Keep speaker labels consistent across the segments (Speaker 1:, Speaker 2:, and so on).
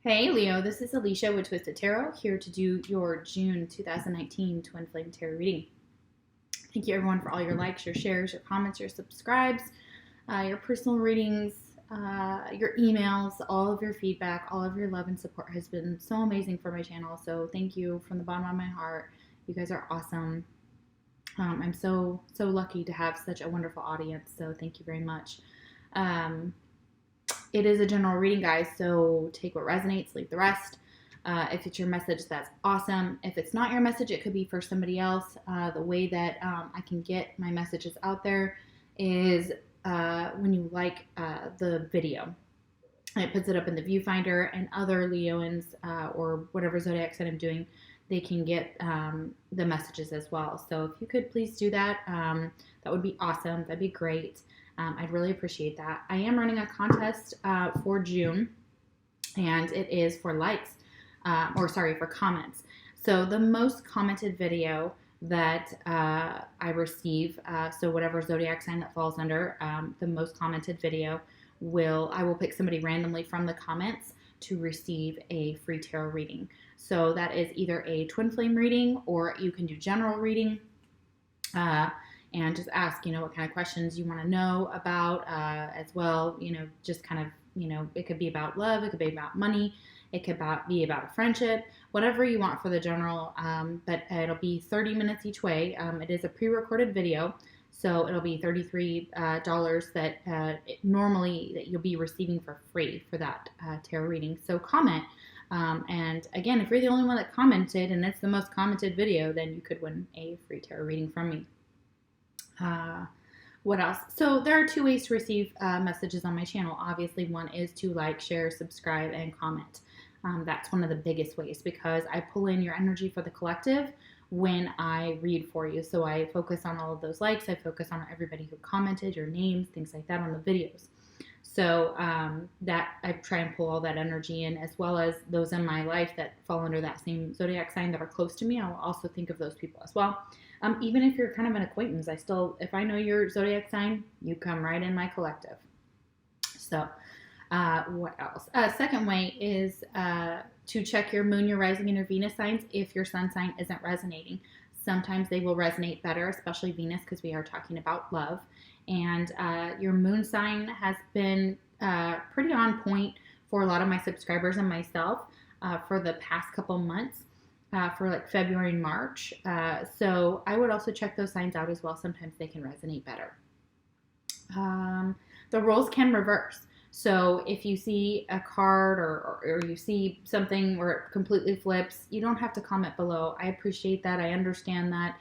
Speaker 1: Hey Leo, this is Alicia with Twisted Tarot, here to do your June 2019 Twin Flame Tarot reading. Thank you everyone for all your likes, your shares, your comments, your subscribes, your personal readings, your emails, all of your feedback, all of your love and support has been so amazing for my channel. So thank you from the bottom of my heart. You guys are awesome. I'm so lucky to have such a wonderful audience, so thank you very much. It is a general reading, guys, so take what resonates, leave the rest. If it's your message, that's awesome. If it's not your message, it could be for somebody else. The way that I can get my messages out there is when you like the video. It puts it up in the viewfinder, and other Leoans or whatever zodiac sign I'm doing, they can get the messages as well. So if you could please do that, that would be awesome. That'd be great. I'd really appreciate that. I am running a contest for June, and it is for likes, for comments. So the most commented video that I receive, so whatever zodiac sign that falls under, the most commented video I will pick somebody randomly from the comments to receive a free tarot reading. So that is either a twin flame reading, or you can do general reading. And just ask, what kind of questions you want to know about as well. Just kind of, it could be about love, it could be about money, it could be about a friendship, whatever you want for the general. But it'll be 30 minutes each way. It is a pre-recorded video, so it'll be $33 that normally that you'll be receiving for free for that tarot reading. So comment. And again, if you're the only one that commented and it's the most commented video, then you could win a free tarot reading from me. What else? So there are two ways to receive messages on my channel. Obviously, one is to like, share, subscribe, and comment. That's one of the biggest ways, because I pull in your energy for the collective when I read for you. So I focus on all of those likes. I focus on everybody who commented, your names, things like that on the videos. So that I try and pull all that energy in, as well as those in my life that fall under that same zodiac sign that are close to me. I will also think of those people as well. Even if you're kind of an acquaintance, if I know your zodiac sign, you come right in my collective. So what else? Second way is to check your moon, your rising, and your Venus signs if your sun sign isn't resonating. Sometimes they will resonate better, especially Venus, because we are talking about love. And your moon sign has been pretty on point for a lot of my subscribers and myself for the past couple months. For like February and March. So I would also check those signs out as well. Sometimes they can resonate better. The roles can reverse. So if you see a card or you see something where it completely flips, you don't have to comment below. I appreciate that. I understand that.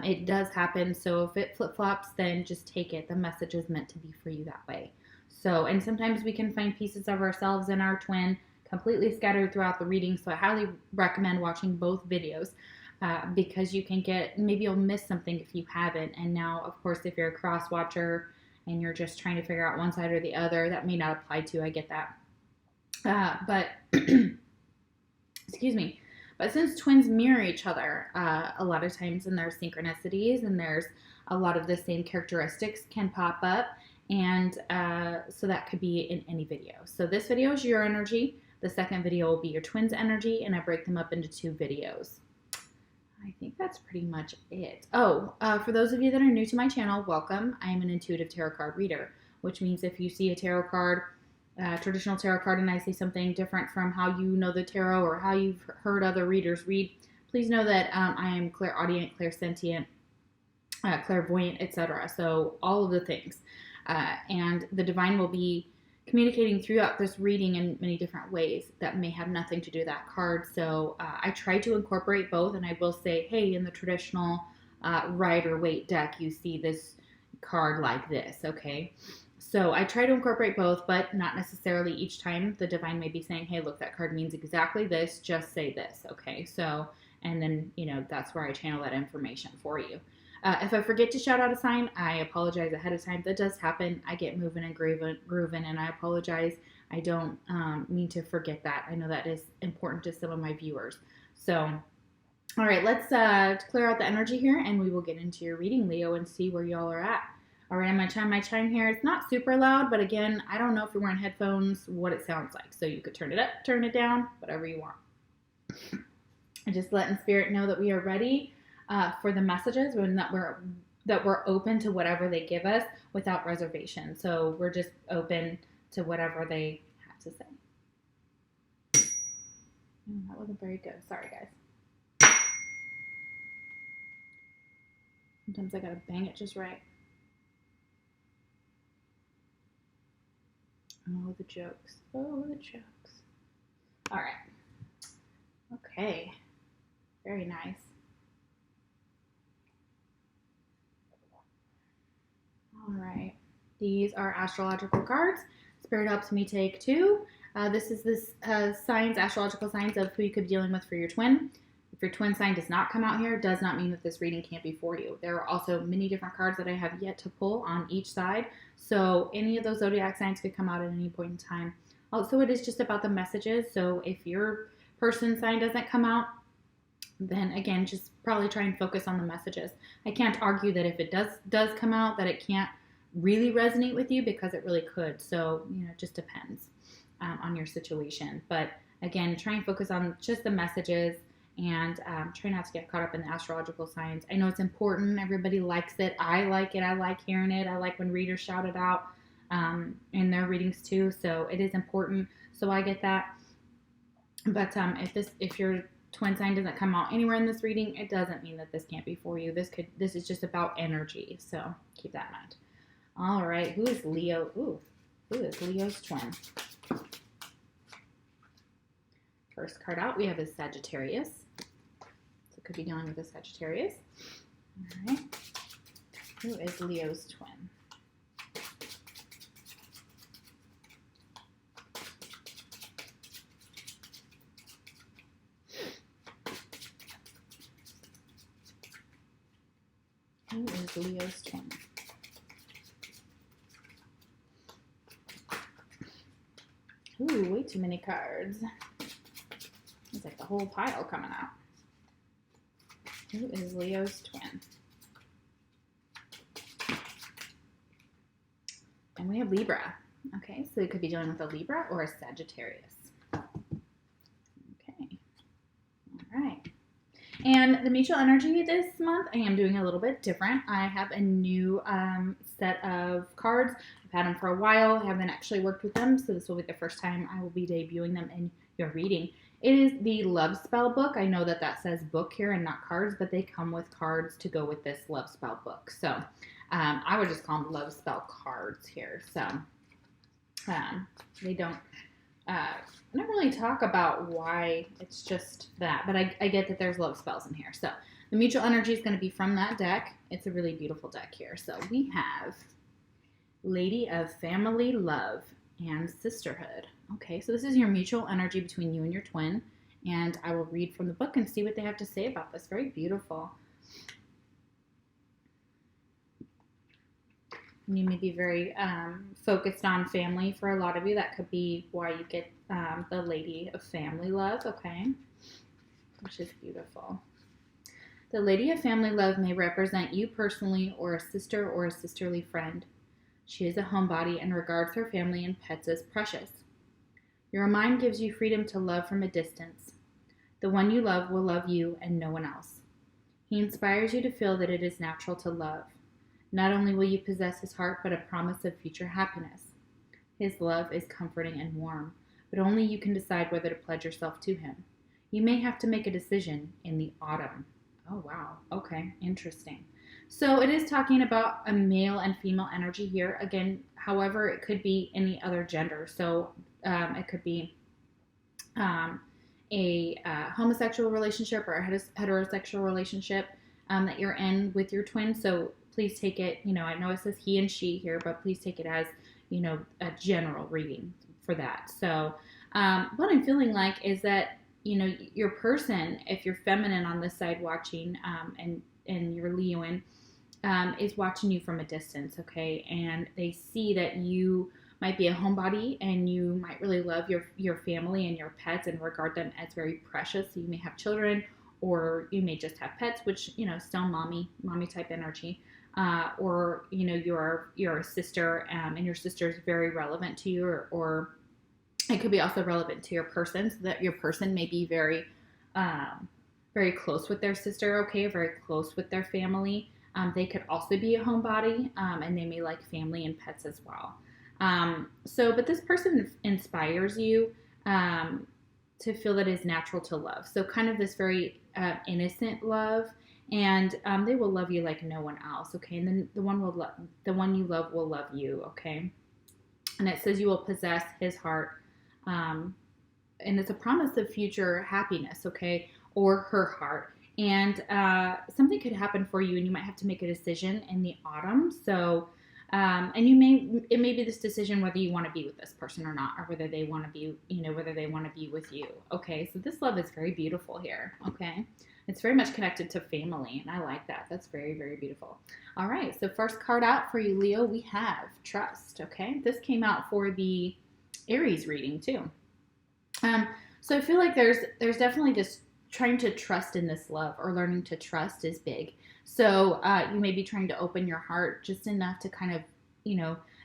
Speaker 1: It does happen. So if it flip-flops, then just take it. The message is meant to be for you that way. So, and sometimes we can find pieces of ourselves in our twin completely scattered throughout the reading, so I highly recommend watching both videos because you can maybe you'll miss something if you haven't. And now, of course, if you're a cross watcher and you're just trying to figure out one side or the other, that may not apply to you. I get that. But excuse me. But since twins mirror each other a lot of times, and there's synchronicities and there's a lot of the same characteristics can pop up, and so that could be in any video. So this video is your energy. The second video will be your twins' energy, and I break them up into two videos. I think that's pretty much it. Oh, for those of you that are new to my channel, welcome. I am an intuitive tarot card reader, which means if you see a tarot card, traditional tarot card, and I say something different from how you know the tarot or how you've heard other readers read, please know that I am clairaudient, clairsentient, clairvoyant, etc. So all of the things. And the divine will be communicating throughout this reading in many different ways that may have nothing to do with that card. So I try to incorporate both, and I will say, hey, in the traditional Rider-Waite deck, you see this card like this, okay? So I try to incorporate both, but not necessarily each time. The divine may be saying, hey, look, that card means exactly this, just say this, okay? So, and then, that's where I channel that information for you. If I forget to shout out a sign, I apologize ahead of time. That does happen. I get moving and grooving, and I apologize. I don't mean to forget that. I know that is important to some of my viewers. So, all right, let's clear out the energy here, and we will get into your reading, Leo, and see where y'all are at. All right, I'm going to chime my chime here. It's not super loud, but again, I don't know if you're wearing headphones what it sounds like. So you could turn it up, turn it down, whatever you want. And just letting Spirit know that we are ready for the messages, and that we're open to whatever they give us without reservation. So we're just open to whatever they have to say. That wasn't very good. Sorry, guys. Sometimes I gotta bang it just right. Oh, the jokes. Oh, the jokes. All right. Okay. Very nice. All right. These are astrological cards. Spirit helps me take 2. This is signs, astrological signs of who you could be dealing with for your twin. If your twin sign does not come out here, it does not mean that this reading can't be for you. There are also many different cards that I have yet to pull on each side. So any of those zodiac signs could come out at any point in time. Also, it is just about the messages. So if your person sign doesn't come out, then again, just probably try and focus on the messages. I can't argue that if it does come out that it can't really resonate with you, because it really could. So, it just depends on your situation. But again, try and focus on just the messages, and try not to get caught up in the astrological signs. I know it's important. Everybody likes it. I like it. I like hearing it. I like when readers shout it out in their readings too. So it is important. So I get that. But if your twin sign doesn't come out anywhere in this reading, it doesn't mean that this can't be for you. This is just about energy. So keep that in mind. All right. Who is Leo? Ooh, who is Leo's twin? First card out, we have a Sagittarius. So it could be dealing with a Sagittarius. All right. Who is Leo's twin? Who is Leo's twin? Ooh, way too many cards. It's like the whole pile coming out. Who is Leo's twin? And we have Libra. Okay, so it could be dealing with a Libra or a Sagittarius. Okay. All right. And the mutual energy this month, I am doing a little bit different. I have a new set of cards. I've had them for a while. I haven't actually worked with them, so this will be the first time I will be debuting them in your reading. It is the Love Spell book. I know that says book here and not cards, but they come with cards to go with this Love Spell book. So I would just call them Love Spell cards here. So they don't really talk about why it's just that, but I get that there's love spells in here. So the mutual energy is going to be from that deck. It's a really beautiful deck here. So we have Lady of Family, Love, and Sisterhood. Okay, so this is your mutual energy between you and your twin, and I will read from the book and see what they have to say about this. Very beautiful. You may be very focused on family for a lot of you. That could be why you get the Lady of Family Love, okay, which is beautiful. The Lady of Family Love may represent you personally, or a sister or a sisterly friend. She is a homebody and regards her family and pets as precious. Your mind gives you freedom to love from a distance. The one you love will love you and no one else. He inspires you to feel that it is natural to love. Not only will you possess his heart, but a promise of future happiness. His love is comforting and warm, but only you can decide whether to pledge yourself to him. You may have to make a decision in the autumn. Oh, wow. Okay, interesting. So it is talking about a male and female energy here. Again, however, it could be any other gender. So it could be a homosexual relationship or a heterosexual relationship that you're in with your twin. So please take it, I know it says he and she here, but please take it as, a general reading for that. So what I'm feeling like is that, your person, if you're feminine on this side watching and you're Leoing, is watching you from a distance, okay? And they see that you might be a homebody and you might really love your family and your pets and regard them as very precious. So you may have children or you may just have pets, which, still mommy type energy. or you're a sister, and your sister is very relevant to you, or it could be also relevant to your person, so that your person may be very close with their sister, okay, very close with their family. They could also be a homebody, and they may like family and pets as well. But this person inspires you to feel that it's natural to love. So kind of this very innocent love, and they will love you like no one else, okay? And then the one you love will love you, okay? And it says you will possess his heart, and it's a promise of future happiness, okay, or her heart. And something could happen for you, and you might have to make a decision in the autumn. So, and it may be this decision whether you want to be with this person or not, or whether they want to be, whether they want to be with you. Okay, so this love is very beautiful here. Okay, it's very much connected to family, and I like that. That's very, very beautiful. All right, so first card out for you, Leo, we have trust. Okay, this came out for the Aries reading too. So I feel like there's definitely just trying to trust in this love, or learning to trust is big. So you may be trying to open your heart just enough to kind of,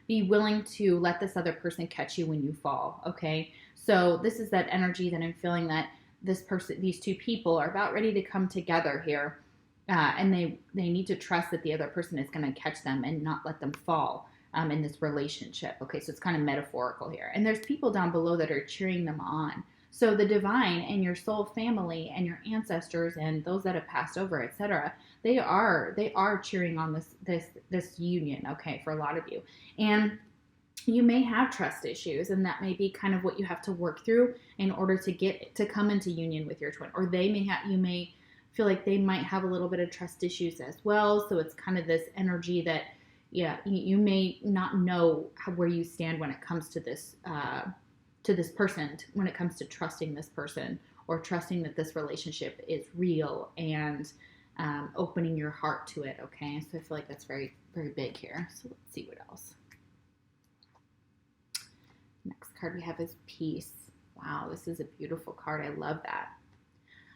Speaker 1: be willing to let this other person catch you when you fall. Okay. So this is that energy that I'm feeling, that these two people are about ready to come together here. And they need to trust that the other person is going to catch them and not let them fall in this relationship. Okay. So it's kind of metaphorical here. And there's people down below that are cheering them on. So the divine and your soul family and your ancestors and those that have passed over, etc., they are cheering on this union, okay, for a lot of you. And you may have trust issues, and that may be kind of what you have to work through in order to come into union with your twin. Or you may feel like they might have a little bit of trust issues as well. So it's kind of this energy that, yeah, you may not know where you stand when it comes to this person, when it comes to trusting this person, or trusting that this relationship is real, and opening your heart to it, okay? So I feel like that's very, very big here. So let's see what else. Next card we have is peace. Wow, this is a beautiful card. I love that.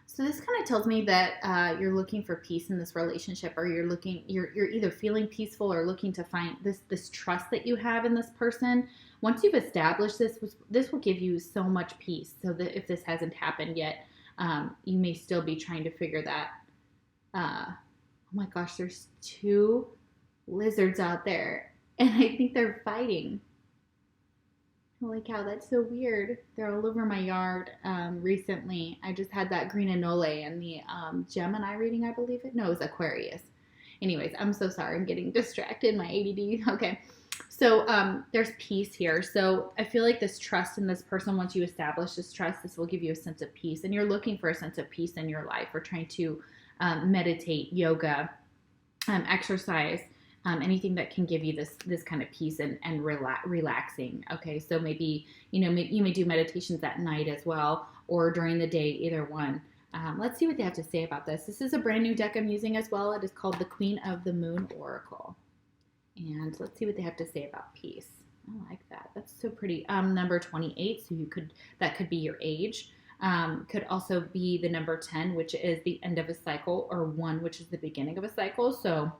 Speaker 1: So this kind of tells me that you're looking for peace in this relationship, or you're either feeling peaceful or looking to find this trust that you have in this person. Once you've established this will give you so much peace. So that if this hasn't happened yet, you may still be trying to figure that. Oh my gosh, there's two lizards out there, and I think they're fighting. Holy cow, that's so weird. They're all over my yard recently. I just had that green anole and the Gemini reading, I believe it. No, it was Aquarius. Anyways, I'm so sorry. I'm getting distracted. My ADD. Okay. So there's peace here. So I feel like this trust in this person, once you establish this trust, this will give you a sense of peace. And you're looking for a sense of peace in your life, or trying to meditate, yoga, exercise, anything that can give you this kind of peace and relaxing. Okay, so maybe you may do meditations at night as well, or during the day, either one. Let's see what they have to say about this. This is a brand new deck I'm using as well. It is called the Queen of the Moon Oracle. And let's see what they have to say about peace. I like that. That's so pretty. Number 28, so that could be your age. Could also be the number 10, which is the end of a cycle, or 1, which is the beginning of a cycle. So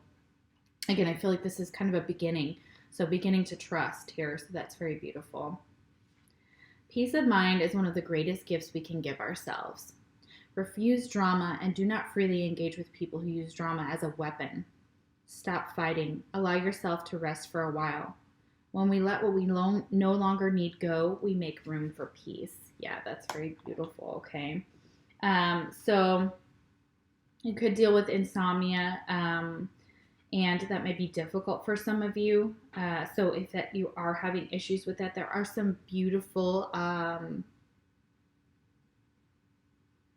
Speaker 1: again, I feel like this is kind of a beginning. So beginning to trust here. So that's very beautiful. Peace of mind is one of the greatest gifts we can give ourselves. Refuse drama and do not freely engage with people who use drama as a weapon. Stop fighting. Allow yourself to rest for a while. When we let what we no longer need go, we make room for peace. Yeah, that's very beautiful. Okay. So you could deal with insomnia, and that may be difficult for some of you. So if you are having issues with that, there are some beautiful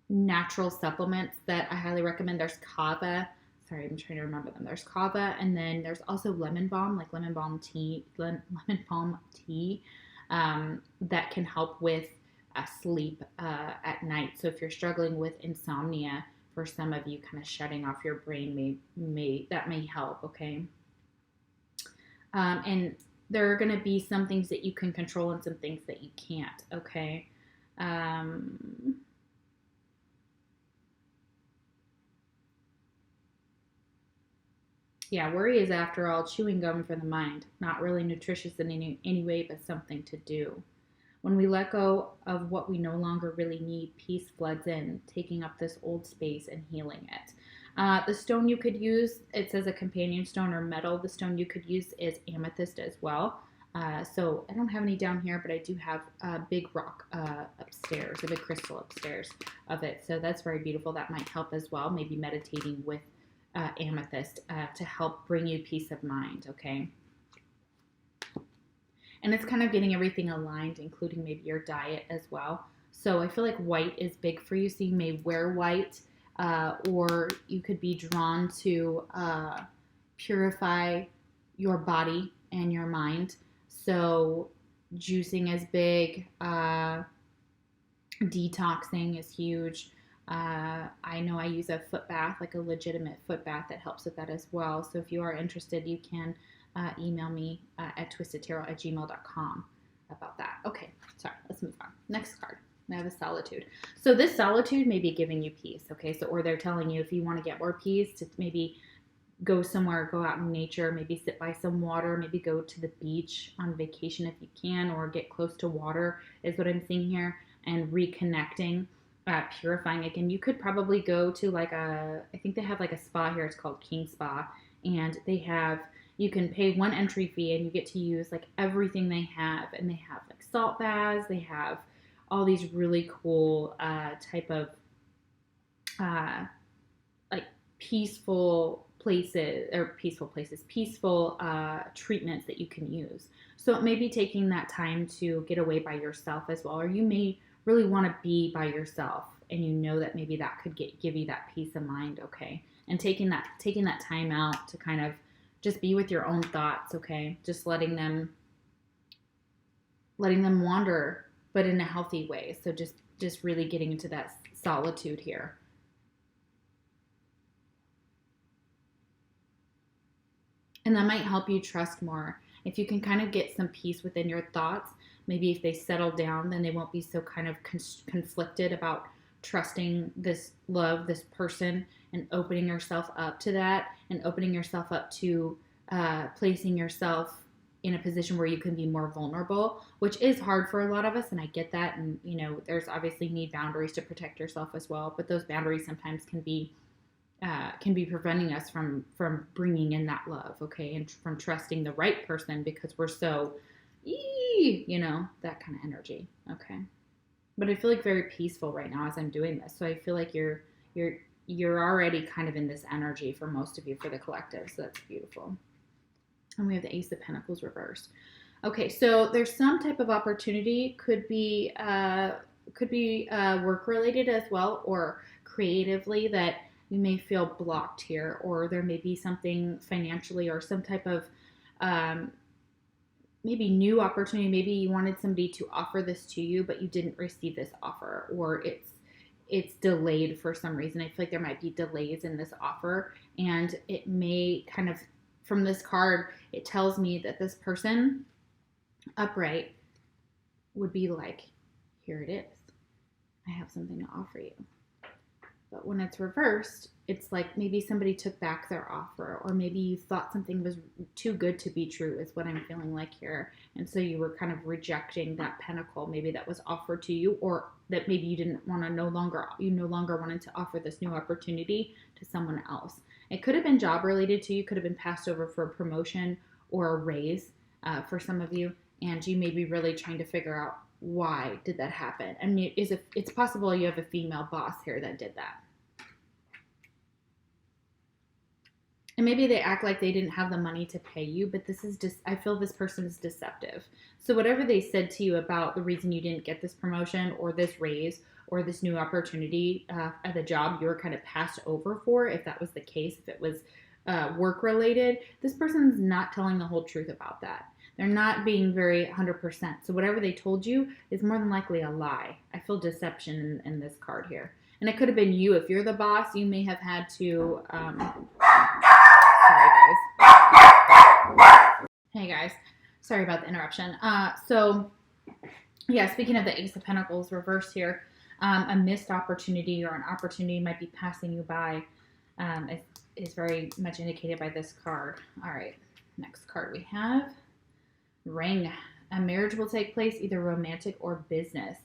Speaker 1: natural supplements that I highly recommend. There's kava. Sorry, I'm trying to remember them. There's kava, and then there's also lemon balm, like lemon balm tea, that can help with sleep at night. So if you're struggling with insomnia, for some of you, kind of shutting off your brain may help. Okay. And there are going to be some things that you can control and some things that you can't. Okay. Yeah, worry is, after all, chewing gum for the mind. Not really nutritious in any way, but something to do. When we let go of what we no longer really need, peace floods in, taking up this old space and healing it. The stone you could use, it says a companion stone or metal. The stone you could use is amethyst as well. So I don't have any down here, but I do have a big rock upstairs, a big crystal upstairs of it. So that's very beautiful. That might help as well. Maybe meditating with amethyst to help bring you peace of mind, okay? And it's kind of getting everything aligned, including maybe your diet as well. So I feel like white is big for you, so you may wear white, or you could be drawn to purify your body and your mind. So juicing is big, detoxing is huge. I know I use a foot bath, like a legitimate foot bath that helps with that as well. So if you are interested, you can email me at twistedtarot@gmail.com about that. Okay, sorry, let's move on. Next card. I have a solitude. So this solitude may be giving you peace, okay? So, or they're telling you if you want to get more peace, to maybe go somewhere, go out in nature, maybe sit by some water, maybe go to the beach on vacation if you can, or get close to water is what I'm seeing here, and reconnecting, purifying again. You could probably go to like I think they have like a spa here, it's called King Spa, and they have, you can pay one entry fee and you get to use like everything they have, and they have like salt baths, they have all these really cool type of like peaceful treatments that you can use. So it may be taking that time to get away by yourself as well, or you may really want to be by yourself, and you know that maybe that could give you that peace of mind, okay? And taking that time out to kind of just be with your own thoughts, okay? Just letting them wander, but in a healthy way. So just really getting into that solitude here. And that might help you trust more. If you can kind of get some peace within your thoughts, maybe if they settle down, then they won't be so kind of conflicted about trusting this love, this person, and opening yourself up to that, and opening yourself up to placing yourself in a position where you can be more vulnerable, which is hard for a lot of us, and I get that. And, you know, there's obviously need boundaries to protect yourself as well, but those boundaries sometimes can be preventing us from bringing in that love, okay, and from trusting the right person, because we're so, you know, that kind of energy, okay. But I feel like very peaceful right now as I'm doing this, so I feel like you're already kind of in this energy for most of you, for the collective, so that's beautiful. And we have the Ace of Pentacles Reversed. Okay, so there's some type of opportunity, could be work related as well, or creatively, that you may feel blocked here, or there may be something financially, or some type of maybe new opportunity. Maybe you wanted somebody to offer this to you, but you didn't receive this offer, or it's delayed for some reason. I feel like there might be delays in this offer, and it may kind of, from this card, it tells me that this person, upright, would be like, here it is. I have something to offer you. But when it's reversed, it's like maybe somebody took back their offer, or maybe you thought something was too good to be true, is what I'm feeling like here. And so you were kind of rejecting that pentacle, maybe that was offered to you, or that maybe you didn't want to no longer wanted to offer this new opportunity to someone else. It could have been job related to you, could have been passed over for a promotion or a raise for some of you, and you may be really trying to figure out, why did that happen? I mean, it's possible you have a female boss here that did that. And maybe they act like they didn't have the money to pay you, but this is just, I feel this person is deceptive. So whatever they said to you about the reason you didn't get this promotion or this raise or this new opportunity at the job you were kind of passed over for, if that was the case, if it was work related, this person's not telling the whole truth about that. They're not being very 100%. So whatever they told you is more than likely a lie. I feel deception in this card here. And it could have been you. If you're the boss, you may have had to... sorry, guys. Hey, guys. Sorry about the interruption. So, yeah, speaking of the Ace of Pentacles reversed here, a missed opportunity or an opportunity might be passing you by. is very much indicated by this card. All right, next card we have Ring. A marriage will take place, either romantic or business.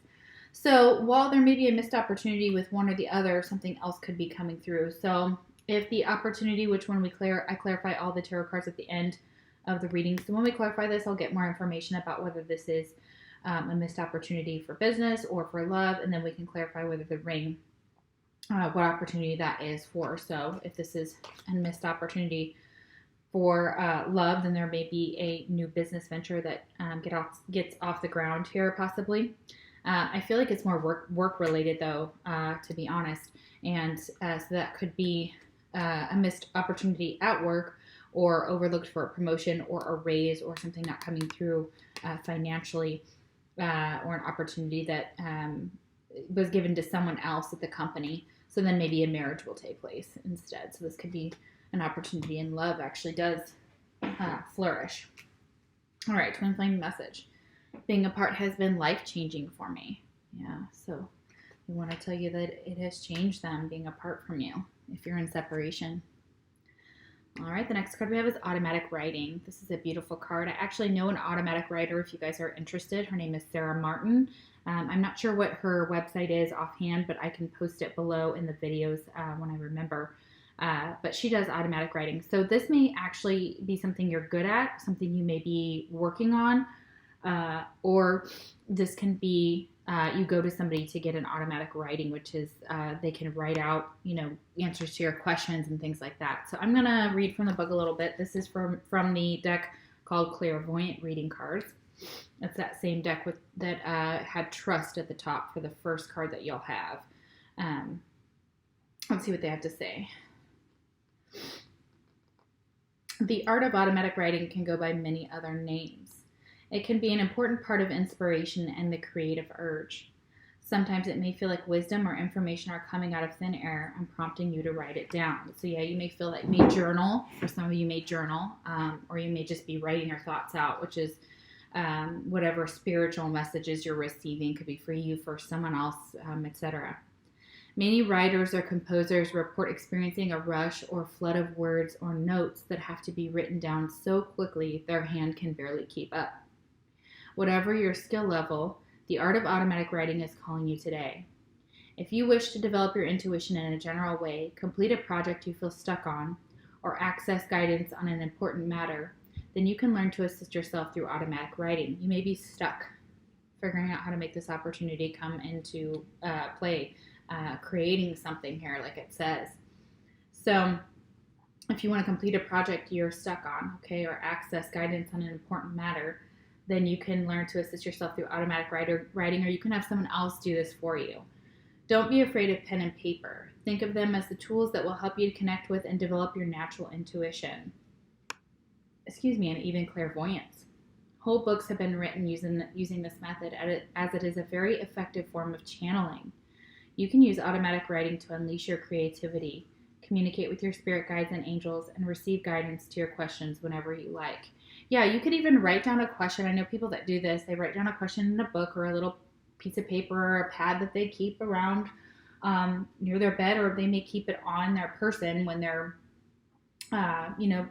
Speaker 1: So while there may be a missed opportunity with one or the other, something else could be coming through. So if the opportunity, which when I clarify all the tarot cards at the end of the reading. So when we clarify this, I'll get more information about whether this is a missed opportunity for business or for love, and then we can clarify whether the ring, what opportunity that is for. So if this is a missed opportunity for love, then there may be a new business venture that gets off the ground here, possibly. I feel like it's more work related, though, to be honest, and so that could be a missed opportunity at work, or overlooked for a promotion or a raise, or something not coming through financially, or an opportunity that was given to someone else at the company. So then maybe a marriage will take place instead. So this could be an opportunity in love actually does flourish. All right, twin flame message. Being apart has been life-changing for me. Yeah, so we want to tell you that it has changed them being apart from you if you're in separation. All right, the next card we have is automatic writing. This is a beautiful card. I actually know an automatic writer if you guys are interested. Her name is Sarah Martin. I'm not sure what her website is offhand, but I can post it below in the videos when I remember. But she does automatic writing. So this may actually be something you're good at, something you may be working on, or this can be you go to somebody to get an automatic writing, which is they can write out, answers to your questions and things like that. So I'm going to read from the book a little bit. This is from the deck called Clairvoyant Reading Cards. It's that same deck that had trust at the top for the first card that you'll have. Let's see what they have to say. The art of automatic writing can go by many other names. It can be an important part of inspiration and the creative urge. Sometimes it may feel like wisdom or information are coming out of thin air and prompting you to write it down. So yeah, you may feel like you may journal. For some of you may journal, or you may just be writing your thoughts out, which is whatever spiritual messages you're receiving. Could be for you, for someone else, etc. Many writers or composers report experiencing a rush or flood of words or notes that have to be written down so quickly their hand can barely keep up. Whatever your skill level, the art of automatic writing is calling you today. If you wish to develop your intuition in a general way, complete a project you feel stuck on, or access guidance on an important matter, then you can learn to assist yourself through automatic writing. You may be stuck figuring out how to make this opportunity come into play, creating something here, like it says. So if you want to complete a project you're stuck on, okay, or access guidance on an important matter, then you can learn to assist yourself through automatic writing, or you can have someone else do this for you. Don't be afraid of pen and paper. Think of them as the tools that will help you to connect with and develop your natural intuition. And even clairvoyance. Whole books have been written using this method, as it is a very effective form of channeling. You can use automatic writing to unleash your creativity, communicate with your spirit guides and angels, and receive guidance to your questions whenever you like. Yeah, you could even write down a question. I know people that do this. They write down a question in a book or a little piece of paper or a pad that they keep around near their bed, or they may keep it on their person when they're,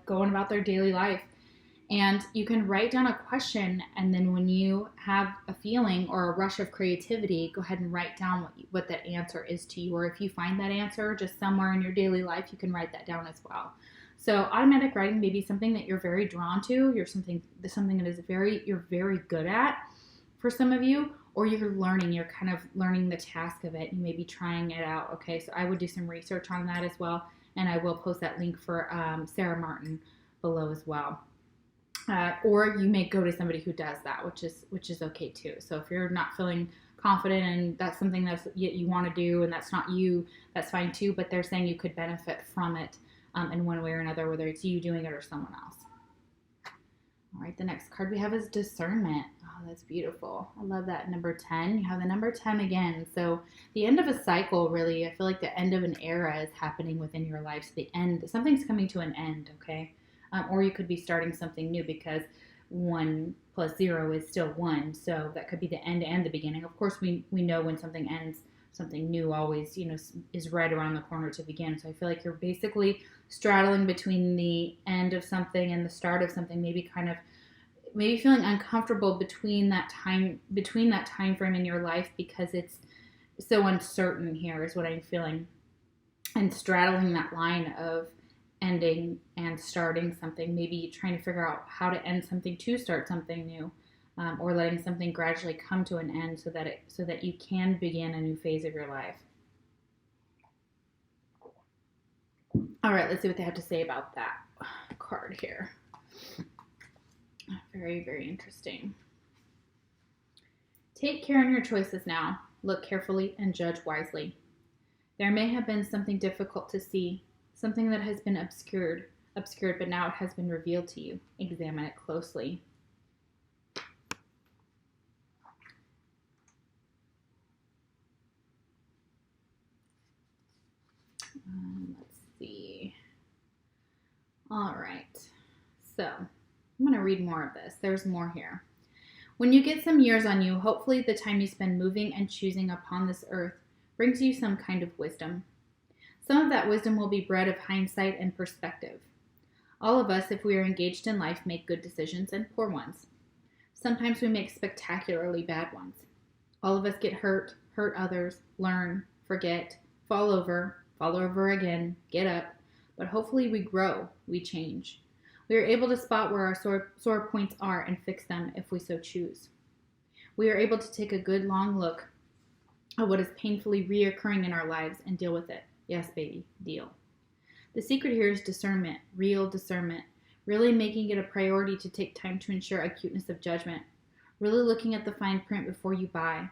Speaker 1: going about their daily life. And you can write down a question, and then when you have a feeling or a rush of creativity, go ahead and write down what that answer is to you. Or if you find that answer just somewhere in your daily life, you can write that down as well. So automatic writing may be something that you're very drawn to. Something that is you're very good at for some of you, or you're kind of learning the task of it. You may be trying it out. Okay, so I would do some research on that as well, and I will post that link for Sarah Martin below as well. Or you may go to somebody who does that, which is okay too. So if you're not feeling confident and that's something that you want to do and that's not you, that's fine too. But they're saying you could benefit from it in one way or another, whether it's you doing it or someone else. All right, the next card we have is Discernment. Oh, that's beautiful. I love that. Number 10. You have the number 10 again. So the end of a cycle, really. I feel like the end of an era is happening within your life. So something's coming to an end, okay? Or you could be starting something new, because 1 + 0 is still 1. So that could be the end and the beginning. Of course, we know when something ends, something new always, is right around the corner to begin. So I feel like you're basically straddling between the end of something and the start of something, maybe feeling uncomfortable between that time frame in your life because it's so uncertain here is what I'm feeling. And straddling that line of ending and starting something, maybe trying to figure out how to end something to start something new, or letting something gradually come to an end so that you can begin a new phase of your life. All right, let's see what they have to say about that card here. Very, very interesting. Take care in your choices now. Look carefully and judge wisely. There may have been something difficult to see, something that has been obscured, but now it has been revealed to you. Examine it closely. Let's see. All right. So I'm going to read more of this. There's more here. When you get some years on you, hopefully the time you spend moving and choosing upon this earth brings you some kind of wisdom. Some of that wisdom will be bred of hindsight and perspective. All of us, if we are engaged in life, make good decisions and poor ones. Sometimes we make spectacularly bad ones. All of us get hurt others, learn, forget, fall over again, get up, but hopefully we grow, we change. We are able to spot where our sore points are and fix them if we so choose. We are able to take a good long look at what is painfully reoccurring in our lives and deal with it. Yes, baby, deal. The secret here is discernment, real discernment, really making it a priority to take time to ensure acuteness of judgment, really looking at the fine print before you buy.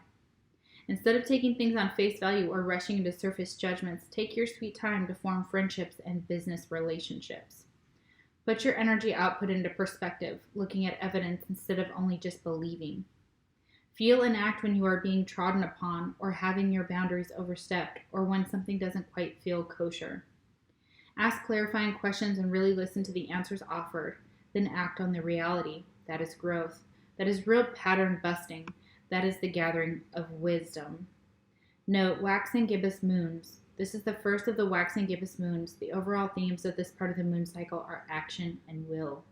Speaker 1: Instead of taking things on face value or rushing into surface judgments, take your sweet time to form friendships and business relationships. Put your energy output into perspective, looking at evidence instead of only just believing. Feel and act when you are being trodden upon or having your boundaries overstepped or when something doesn't quite feel kosher. Ask clarifying questions and really listen to the answers offered, then act on the reality. That is growth. That is real pattern busting. That is the gathering of wisdom. Note, waxing gibbous moons. This is the first of the waxing gibbous moons. The overall themes of this part of the moon cycle are action and will.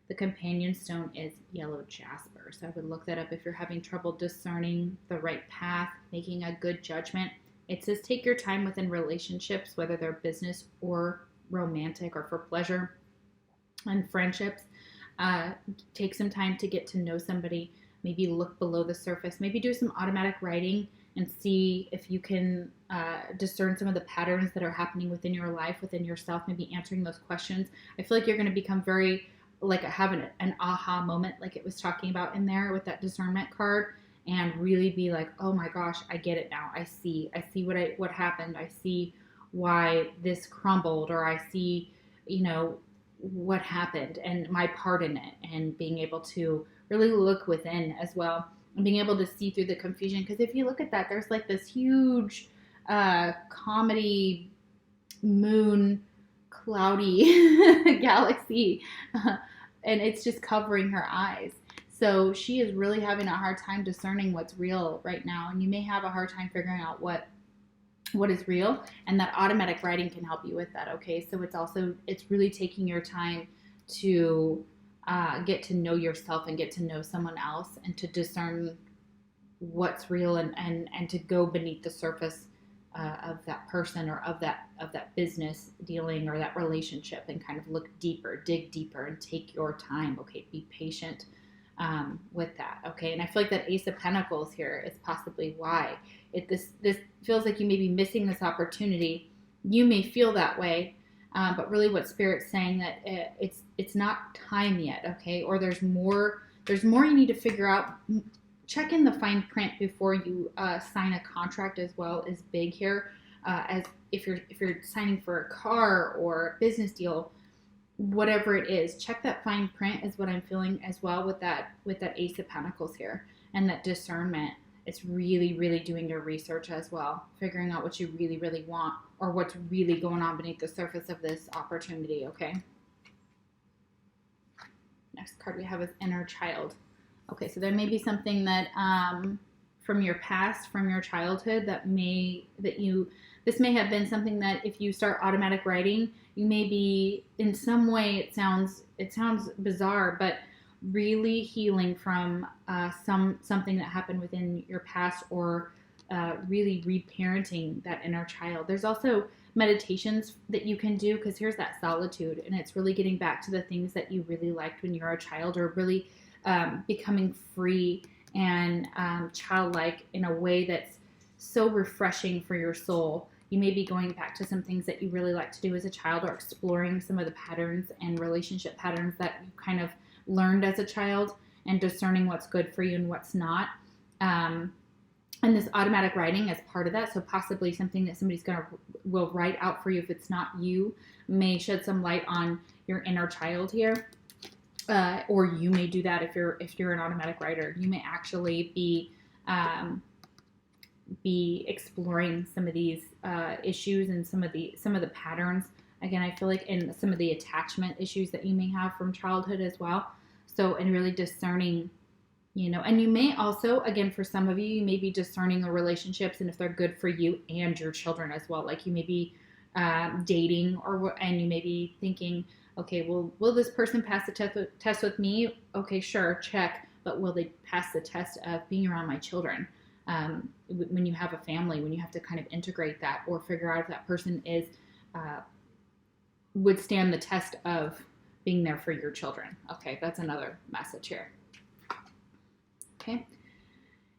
Speaker 1: The companion stone is yellow jasper. So I would look that up if you're having trouble discerning the right path, making a good judgment. It says take your time within relationships, whether they're business or romantic or for pleasure, and friendships. Take some time to get to know somebody. Maybe look below the surface. Maybe do some automatic writing and see if you can discern some of the patterns that are happening within your life, within yourself, maybe answering those questions. I feel like you're going to become very, have an aha moment, like it was talking about in there with that discernment card, and really be like, oh my gosh, I get it now. I see what happened. I see why this crumbled, or I see, what happened and my part in it, and being able to really look within as well and being able to see through the confusion. Because if you look at that, there's like this huge comedy moon cloudy galaxy and it's just covering her eyes. So she is really having a hard time discerning what's real right now, and you may have a hard time figuring out what is real, and that automatic writing can help you with that. Okay, so it's really taking your time to get to know yourself and get to know someone else, and to discern what's real, and to go beneath the surface of that person or of that business dealing or that relationship, and kind of look deeper, dig deeper, and take your time. Okay, be patient with that. Okay, and I feel like that Ace of Pentacles here is possibly why this feels like you may be missing this opportunity. You may feel that way, but really what Spirit's saying that it's not time yet. Okay, or there's more you need to figure out. Check in the fine print before you sign a contract as well is big here. As if you're signing for a car or a business deal, whatever it is, check that fine print is what I'm feeling as well with that Ace of Pentacles here, and that discernment. It's really, really doing your research as well, figuring out what you really, really want, or what's really going on beneath the surface of this opportunity. Okay. Next card we have is Inner Child. Okay, so there may be something that from your past, from your childhood this may have been something that if you start automatic writing, you may be in some way, it sounds bizarre, but really healing from something that happened within your past, or really reparenting that inner child. There's also meditations that you can do, because here's that solitude, and it's really getting back to the things that you really liked when you were a child, or really becoming free and childlike in a way that's so refreshing for your soul. You may be going back to some things that you really liked to do as a child, or exploring some of the patterns and relationship patterns that you kind of learned as a child, and discerning what's good for you and what's not. And this automatic writing is part of that. So possibly something that somebody's will write out for you, if it's not you, may shed some light on your inner child here. Or you may do that if you're an automatic writer. You may actually be exploring some of these issues and some of the patterns. Again, I feel like in some of the attachment issues that you may have from childhood as well. So, and really discerning, and you may also, again, for some of you, you may be discerning the relationships and if they're good for you and your children as well. Like you may be dating, and you may be thinking, okay, well, will this person pass the test with me? Okay, sure, check. But will they pass the test of being around my children? When you have a family, when you have to kind of integrate that, or figure out if that person would stand the test of being there for your children. Okay, that's another message here. Okay,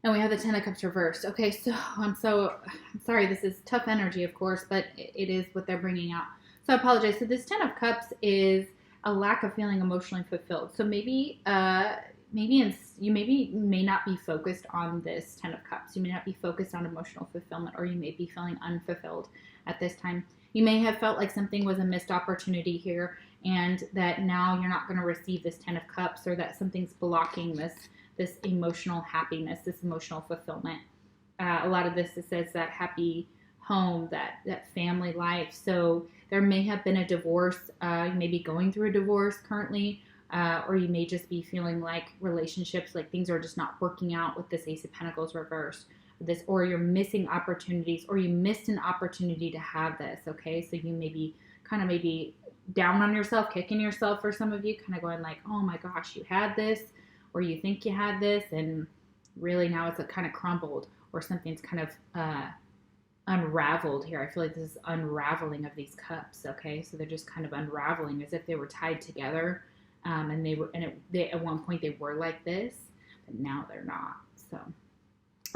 Speaker 1: and we have the Ten of Cups reversed. Okay, so I'm sorry, this is tough energy, of course, but it is what they're bringing out. So I apologize. So this Ten of Cups is a lack of feeling emotionally fulfilled. So maybe you may not be focused on this Ten of Cups. You may not be focused on emotional fulfillment, or you may be feeling unfulfilled at this time. You may have felt like something was a missed opportunity here, and that now you're not going to receive this Ten of Cups, or that something's blocking this emotional happiness, this emotional fulfillment. A lot of this says that happy home, that family life. So there may have been a divorce. You may be going through a divorce currently, or you may just be feeling like relationships, like things are just not working out with this Ace of Pentacles reversed. Or you're missing opportunities, or you missed an opportunity to have this. Okay, so you may be maybe down on yourself, kicking yourself, for some of you, kind of going like, oh my gosh, you had this, or you think you had this, and really now it's kind of crumbled, or something's kind of unraveled here. I feel like this is unraveling of these cups. Okay, so they're just kind of unraveling as if they were tied together, and at one point they were like this, but now they're not. So,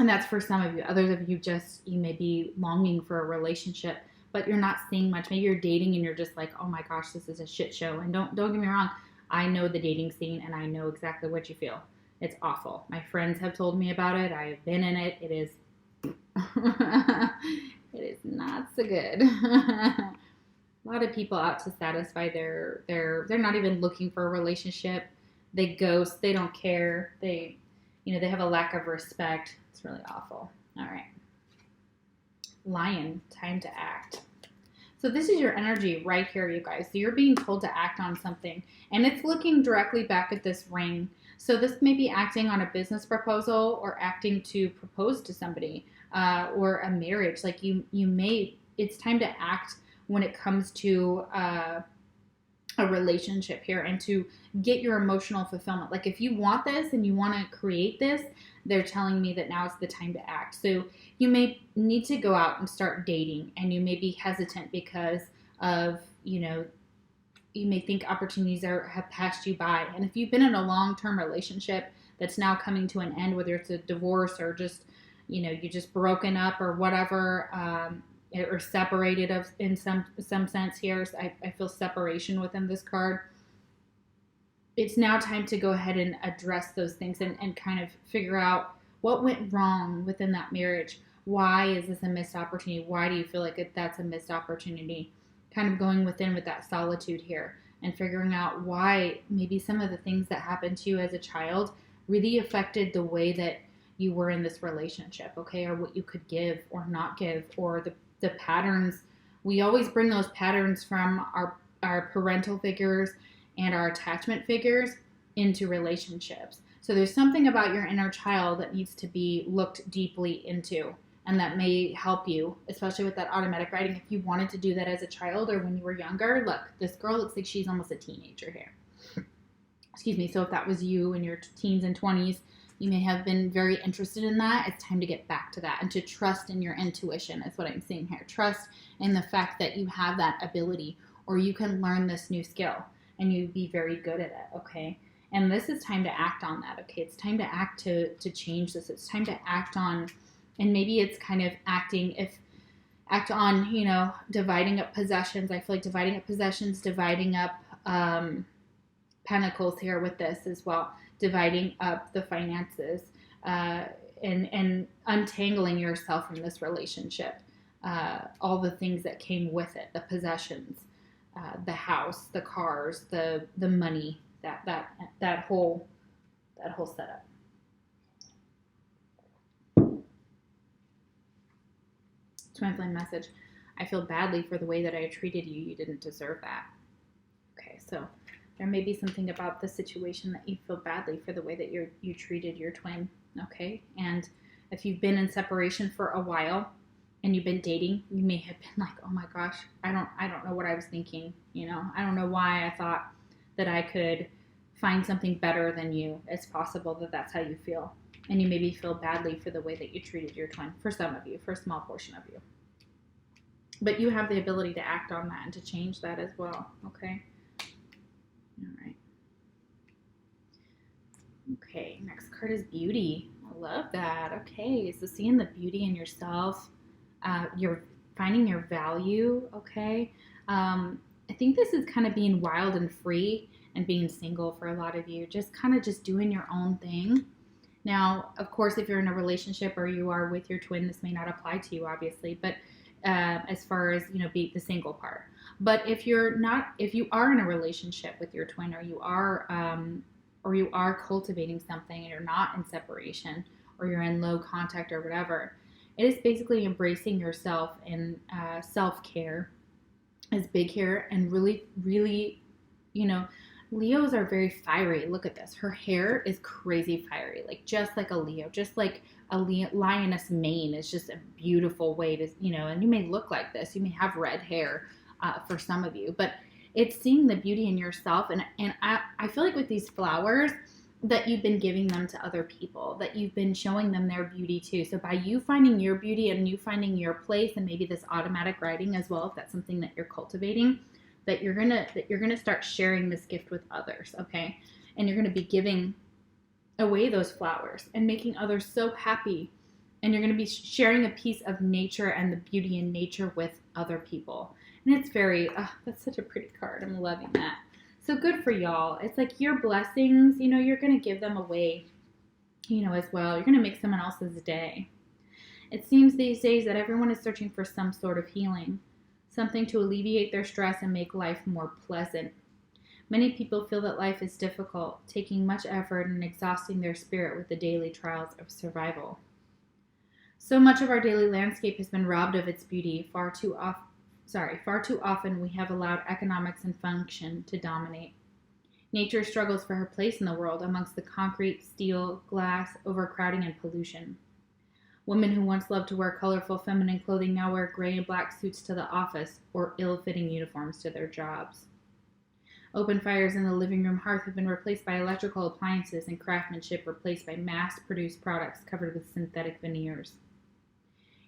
Speaker 1: and that's for some of you. Others of you, you may be longing for a relationship, but you're not seeing much. Maybe you're dating and you're just like, oh my gosh, this is a shit show. And don't get me wrong, I know the dating scene, and I know exactly what you feel. It's awful. My friends have told me about it. I have been in it. It is it is not so good. A lot of people out to satisfy they're not even looking for a relationship. They ghost. They don't care. They have a lack of respect. It's really awful. All right. Lion, time to act. So this is your energy right here, you guys. So you're being told to act on something, and it's looking directly back at this ring. So this may be acting on a business proposal, or acting to propose to somebody, or a marriage. Like it's time to act when it comes to a relationship here, and to get your emotional fulfillment. Like if you want this and you want to create this, they're telling me that now is the time to act. So you may need to go out and start dating, and you may be hesitant because of, you may think opportunities have passed you by. And if you've been in a long-term relationship that's now coming to an end, whether it's a divorce or just, you just broken up or whatever, or separated in some sense here. So I feel separation within this card. It's now time to go ahead and address those things, and kind of figure out what went wrong within that marriage. Why is this a missed opportunity? Why do you feel like that's a missed opportunity? Kind of going within with that solitude here, and figuring out why maybe some of the things that happened to you as a child really affected the way that you were in this relationship, okay? Or what you could give or not give, or the patterns. We always bring those patterns from our parental figures and our attachment figures into relationships. So there's something about your inner child that needs to be looked deeply into, and that may help you, especially with that automatic writing. If you wanted to do that as a child or when you were younger, look, this girl looks like she's almost a teenager here. Excuse me. So if that was you in your teens and 20s, you may have been very interested in that. It's time to get back to that and to trust in your intuition is what I'm saying here. Trust in the fact that you have that ability, or you can learn this new skill and you'd be very good at it, okay? And this is time to act on that, okay? It's time to act to change this. It's time to act on, and maybe it's kind of act on, you know, dividing up possessions. I feel like dividing up possessions, dividing up pentacles here with this as well, dividing up the finances, and untangling yourself from this relationship. All the things that came with it, the possessions, the house, the cars, the money, that whole setup. Twin flame message. I feel badly for the way that I treated you. You didn't deserve that. Okay, so there may be something about the situation that you feel badly for the way that you treated your twin. Okay, and if you've been in separation for a while and you've been dating, you may have been like, oh my gosh, I don't know what I was thinking. You know, I don't know why I thought that I could find something better than you. It's possible that that's how you feel. And you maybe feel badly for the way that you treated your twin, for some of you, for a small portion of you. But you have the ability to act on that and to change that as well, okay? All right. Okay, next card is beauty. I love that. Okay, so seeing the beauty in yourself, you're finding your value, okay? I think this is kind of being wild and free and being single for a lot of you, just kind of just doing your own thing. Now, of course, if you're in a relationship or you are with your twin, this may not apply to you, obviously, but as far as, you know, be the single part. But if you are in a relationship with your twin, or you are cultivating something and you're not in separation, or you're in low contact or whatever, it is basically embracing yourself, and self-care is big here. And really, really, you know, Leos are very fiery. Look at this. Her hair is crazy fiery, like just like a Leo, just like a lioness mane is just a beautiful way to, you know, and you may look like this. You may have red hair for some of you, but it's seeing the beauty in yourself. And I feel like with these flowers that you've been giving them to other people, that you've been showing them their beauty too. So by you finding your beauty and you finding your place, and maybe this automatic writing as well, if that's something that you're cultivating, that you're gonna start sharing this gift with others, okay? And you're gonna be giving away those flowers and making others so happy. And you're gonna be sharing a piece of nature and the beauty in nature with other people. And it's very, that's such a pretty card. I'm loving that. So good for y'all. It's like your blessings, you know, you're gonna give them away, you know, as well. You're gonna make someone else's day. It seems these days that everyone is searching for some sort of healing, something to alleviate their stress and make life more pleasant. Many people feel that life is difficult, taking much effort and exhausting their spirit with the daily trials of survival. So much of our daily landscape has been robbed of its beauty. Far too often we have allowed economics and function to dominate. Nature struggles for her place in the world amongst the concrete, steel, glass, overcrowding, and pollution. Women who once loved to wear colorful feminine clothing now wear gray and black suits to the office, or ill-fitting uniforms to their jobs. Open fires in the living room hearth have been replaced by electrical appliances, and craftsmanship replaced by mass-produced products covered with synthetic veneers.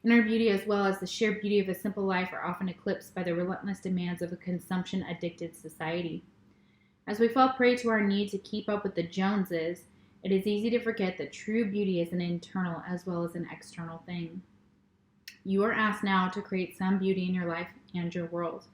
Speaker 1: Inner beauty, as well as the sheer beauty of a simple life, are often eclipsed by the relentless demands of a consumption-addicted society. As we fall prey to our need to keep up with the Joneses, it is easy to forget that true beauty is an internal as well as an external thing. You are asked now to create some beauty in your life and your world.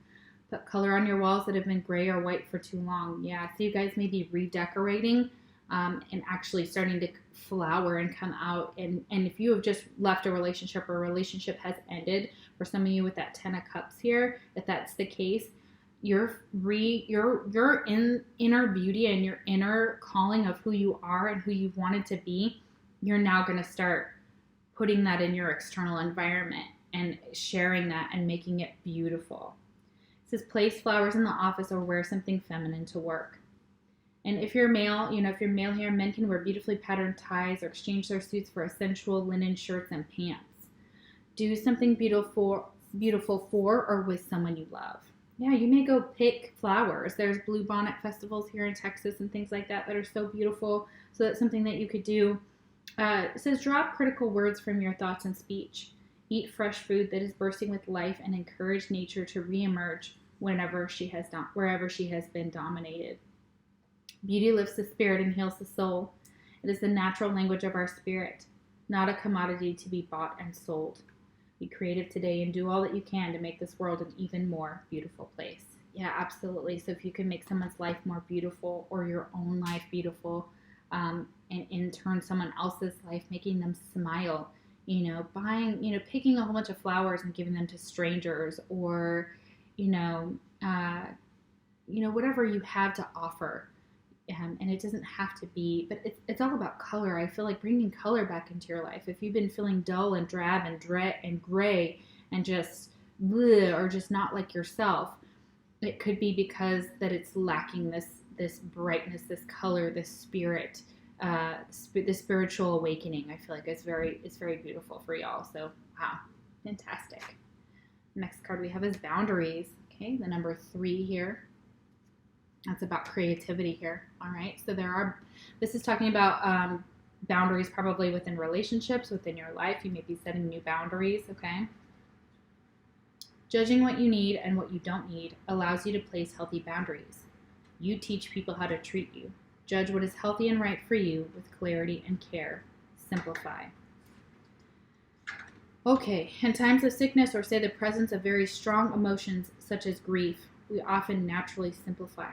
Speaker 1: Put color on your walls that have been gray or white for too long. Yeah, so you guys may be redecorating and actually starting to flower and come out. And if you have just left a relationship, or a relationship has ended, for some of you with that 10 of Cups here, if that's the case, your inner beauty and your inner calling of who you are and who you've wanted to be, you're now going to start putting that in your external environment and sharing that and making it beautiful. It says place flowers in the office or wear something feminine to work. And if you're male, if you're male here, men can wear beautifully patterned ties or exchange their suits for sensual linen shirts and pants. Do something beautiful for or with someone you love. Yeah, you may go pick flowers. There's bluebonnet festivals here in Texas and things like that are so beautiful. So that's something that you could do. It says drop critical words from your thoughts and speech. Eat fresh food that is bursting with life and encourage nature to reemerge wherever she has been dominated. Beauty lifts the spirit and heals the soul. It is the natural language of our spirit, not a commodity to be bought and sold. Be creative today and do all that you can to make this world an even more beautiful place. Yeah, absolutely. So if you can make someone's life more beautiful or your own life beautiful, and in turn someone else's life, making them smile, buying, picking a whole bunch of flowers and giving them to strangers, or, whatever you have to offer. And it doesn't have to be, but it's all about color. I feel like bringing color back into your life. If you've been feeling dull and drab and gray and just bleh, or just not like yourself, it could be because that it's lacking this brightness, this color, this spirit, this spiritual awakening. I feel like it's very beautiful for y'all. So wow, fantastic. Next card we have is boundaries. Okay, the number 3 here. That's about creativity here. All right. So this is talking about boundaries probably within relationships, within your life. You may be setting new boundaries. Okay. Judging what you need and what you don't need allows you to place healthy boundaries. You teach people how to treat you. Judge what is healthy and right for you with clarity and care. Simplify. Okay. In times of sickness or say the presence of very strong emotions such as grief, we often naturally simplify.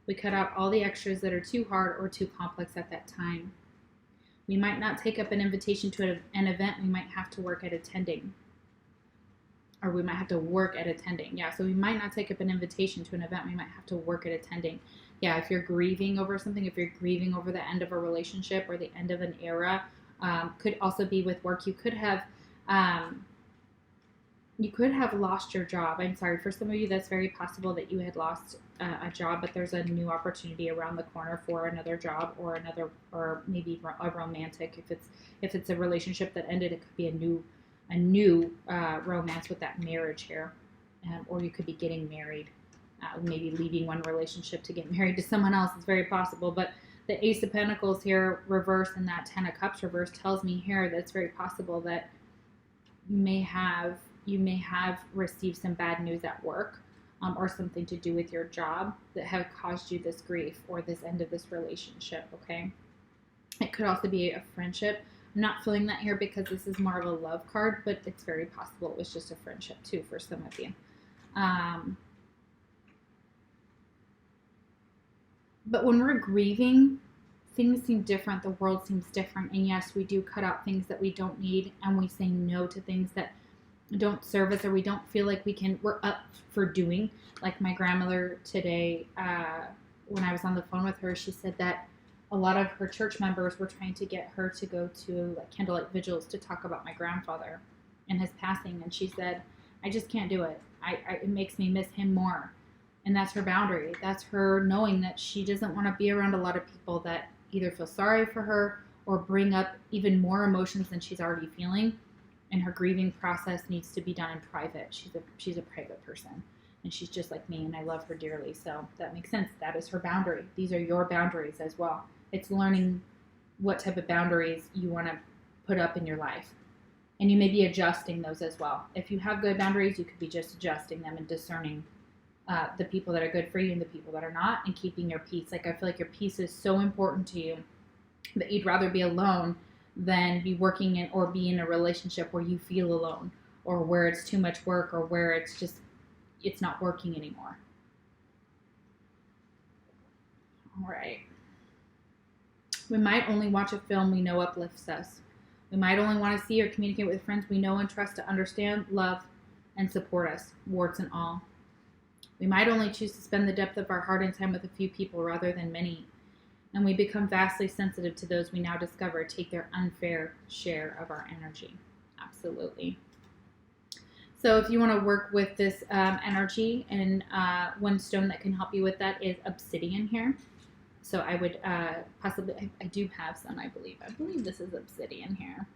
Speaker 1: We cut out all the extras that are too hard or too complex at that time. We might not take up an invitation to an event we might have to work at attending. Or we might have to work at attending. Yeah, so we might not take up an invitation to an event we might have to work at attending. Yeah, if you're grieving over something, if you're grieving over the end of a relationship or the end of an era, could also be with work. You could have lost your job. I'm sorry, for some of you, that's very possible that you had lost a job, but there's a new opportunity around the corner for another job or maybe a romantic. If it's a relationship that ended, it could be a new romance with that marriage here, or you could be getting married, maybe leaving one relationship to get married to someone else. It's very possible, but the Ace of Pentacles here reversed and that 10 of Cups reversed tells me here that it's very possible that you may have received some bad news at work, or something to do with your job that have caused you this grief or this end of this relationship, okay? It could also be a friendship. I'm not feeling that here because this is more of a love card, but it's very possible it was just a friendship too for some of you. But when we're grieving, things seem different. The world seems different. And yes, we do cut out things that we don't need, and we say no to things that don't serve us or we don't feel like we're up for doing. Like my grandmother today, when I was on the phone with her, she said that a lot of her church members were trying to get her to go to like candlelight vigils to talk about my grandfather and his passing. And she said, I just can't do it. It makes me miss him more. And that's her boundary. That's her knowing that she doesn't want to be around a lot of people that either feel sorry for her or bring up even more emotions than she's already feeling. And her grieving process needs to be done in private. She's a private person, and she's just like me, and I love her dearly. So that makes sense. That is her boundary. These are your boundaries as well. It's learning what type of boundaries you want to put up in your life. And you may be adjusting those as well. If you have good boundaries, you could be just adjusting them and discerning the people that are good for you and the people that are not, and keeping your peace. Like, I feel like your peace is so important to you that you'd rather be alone than be working in or be in a relationship where you feel alone, or where it's too much work, or where it's not working anymore. All right. We might only watch a film we know uplifts us. We might only want to see or communicate with friends we know and trust to understand, love, and support us, warts and all. We might only choose to spend the depth of our heart and time with a few people rather than many. And we become vastly sensitive to those we now discover take their unfair share of our energy. Absolutely. So if you want to work with this energy, and one stone that can help you with that is obsidian here. So I would possibly, I do have some, I believe. I believe this is obsidian here.